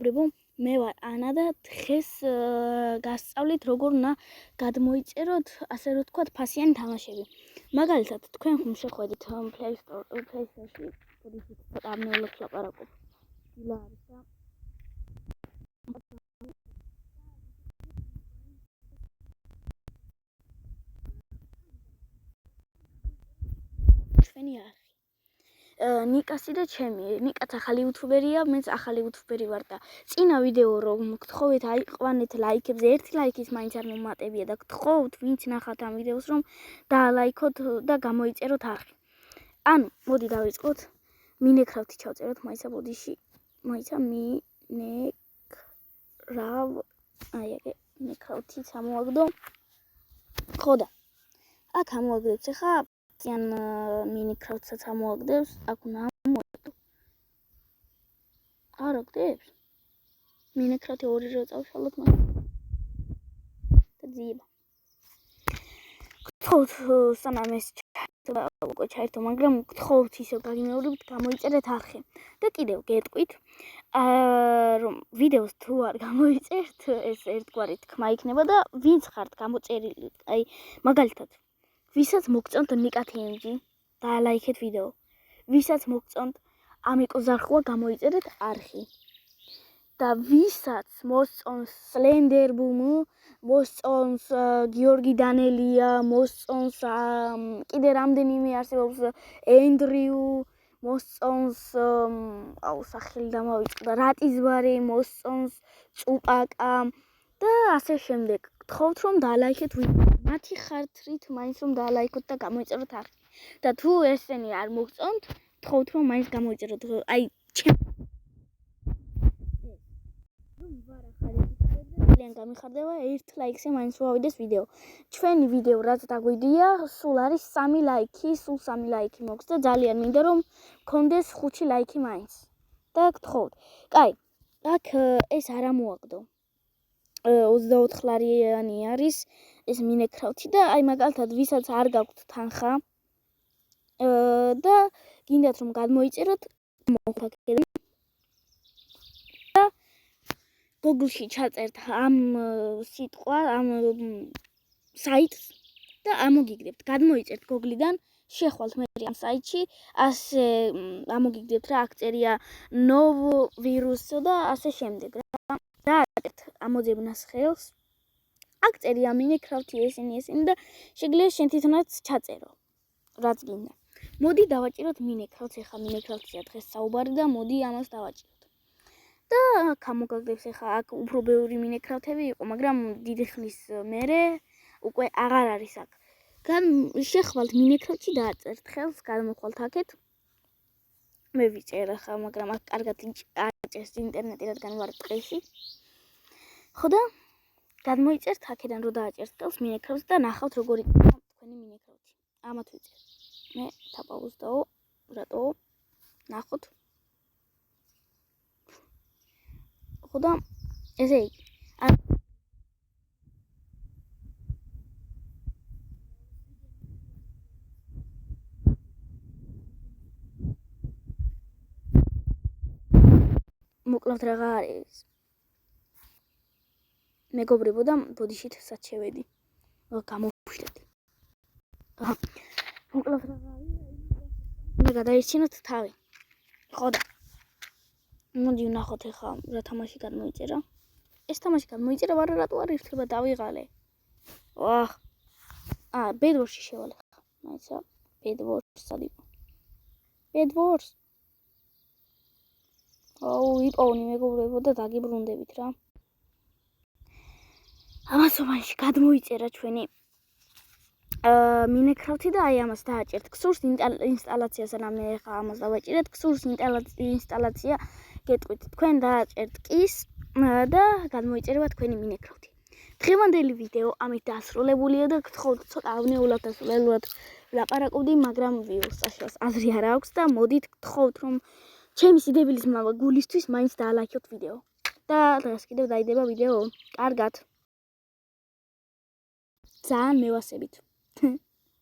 მეგობრებო, მე ვარ ანა და დღეს გასწავლით როგორ უნდა გადმოიწეროთ, ასე რომ ვთქვათ, ფასიანი თამაშები. მაგალითად, თქვენ ხომ შეხვედით Play Store-ში, ბოდიშით ცოტა ამნეულებს ლაპარაკობ. დილა არის და ჩვენი არხი. ნიკასი და ჩემი, ნიკაც ახალი იუთუბერია, მეც ახალი იუთუბერი ვარ და წინა ვიდეო რომ გთხოვეთ აიყვანეთ ლაიქებზე, 1 ლაიქის მაინც არ მომატებია და გთხოვთ ვინც ნახავთ ამ ვიდეოს რომ დაალაიქოთ და გამოიწეროთ არხი. ანუ, მოდი დავიწყოთ. მინეკრაფტი ჩავწეროთ მაიცა ბოდიში. მაიცა მინეკრაფტი სამოაგდო. ხო და აქ ამოაგდებს ახლა ან მინეკრაფტსაც ამოაგდებს, აქ უნდა ამოაგდო. არ აგდებს? მინეკრაფტი 2 რო წავშალოთ მაგ და ძიება. გთხოვთ სანამ ეს უკვე ჩაერთო, მაგრამ გთხოვთ ისევ გაგიმეორებთ გამოიწერეთ არხი. და კიდევ გეტყვით, რომ ვიდეოს თუ არ გამოიწერთ, ეს ერთგვარი თქმა იქნება და ვინც ხართ გამოწერილი, აი მაგალითად ვისაც მოგწონთ ნიკათიენჯი, დაალაიქეთ ვიდეო. ვისაც მოგწონთ ამიკო ზარხვა, გამოიწერეთ არხი. და ვისაც მოსწონს სლენდერბუმ, მოსწონს გიორგი დანელია, მოსწონს კიდე რამდენიმე არსებობს ენდრიუ, მოსწონს სახელი დამავიწყდა რატიზბარი, მოსწონს წუპაკა და ასე შემდეგ. გთხოვთ რომ დაალაიქეთ ვიდეო. მათი ხართრით მაინც რომ დაალაიქოთ და გამოიწეროთ არხი. და თუ ესენი არ მოგწონთ, გთხოვთ რომ მაინც გამოიწეროთ. აი ძალიან გამიხარდება 1 ლაიქზე მაინც რო ავიდეს ვიდეო. ჩვენი ვიდეო რაც დაგვიდია, სულ არის 3 ლაიქი, სულ 3 ლაიქი მოგვს და ძალიან მინდა რომ მქონდეს 5 ლაიქი მაინც. და გთხოვთ. კაი, აქ ეს არ ამოაგდო. 24 ლარიანი არის ეს მინეკრაფტი და აი მაგალითად ვისაც არ გაქვთ თანხა და გინდათ რომ გადმოიწეროთ, მოვხაკეთ და Google-ში ჩაწერთ ამ სიტყვა, ამ საიტს და ამოგიგდებთ. გადმოიწერთ Google-დან, შეხვალთ მე ამ საიტში, ასე ამოგიგდებთ რა, აქ წერია ნოვ ვირუს და ასე შემდეგ რა. დააწერთ ამოძებნას ხელს. აქ წერია მინეკრაფტი ესენი და შეგიძლია შენ თვითონაც ჩაწერო, რაც გინდა. მოდი დავაჭიროთ მინეკრაფტს, ახლა მინეკრაფტია დღეს საუბარი და მოდი ამას დავაჭიროთ. და აქ ამოგაგდებს ახლა აქ უფრო ბევრი მინეკრაფტები იყო, მაგრამ დიდი ხნის მერე უკვე აღარ არის აქ. შეხვალთ მინეკრაფტში დააწერთ ხელს, გადმოხვალთ აქეთ. მე ვიჭერ ახლა, მაგრამ აქ კარგად არ წერს ინტერნეტი, რადგან ვარ ტყეში. ხო და გადმოიწერთ აქედან რო დააჭერთ ხელს მინეკრაფტს და ნახავთ როგორი თქვენი მინეკრაფტი. ამათ ვიჭერ. მე თაპაუზდაო, რატო? ნახოთ. ხო და ესე იგი. მოკლავთ რაღა არის. მეგობრებო და ბოდიშით საჩევედი. გამოვშლეთ. მოკლავთ რაღა არის. მე გადაიჩინოთ თავი. ხო და მოდი ვნახოთ ახლა რა თამაში გადმოიწერა. ეს თამაში გადმოიწერა, არა რატო არ ირთება დავიღალე. ვაჰ. ბედვორში შევალ ახლა. მაიცა ბედვორს სადიყო. ბედვორს. იპოვნი მეგობრებო და დაგიბრუნდებით რა. ამასობაში გადმოიწერა ჩვენი მინეკრაფტი და აი ამას დააჭერთ. გსურს ინსტალაცია, სანამ მე ახლა ამას დავაჭირეთ, გსურს ინსტალაცია გეტყვით. თქვენ დააჭერთ კის და გადმოიწერება თქვენი მინეკრაფტი. დღევანდელი ვიდეო ამით დასრულებულია და გთხოვთ ცოტა ავნეულად და სულელურად ვლაპარაკობდი, მაგრამ ვიუს აზრი არ აქვს და მოდით გთხოვთ რომ ჩემი სიდებილის გულისთვის მაინც დაალაიქოთ ვიდეო. და დღეს კიდევ დაიდება ვიდეო. კარგად. ძალიან მევასებით.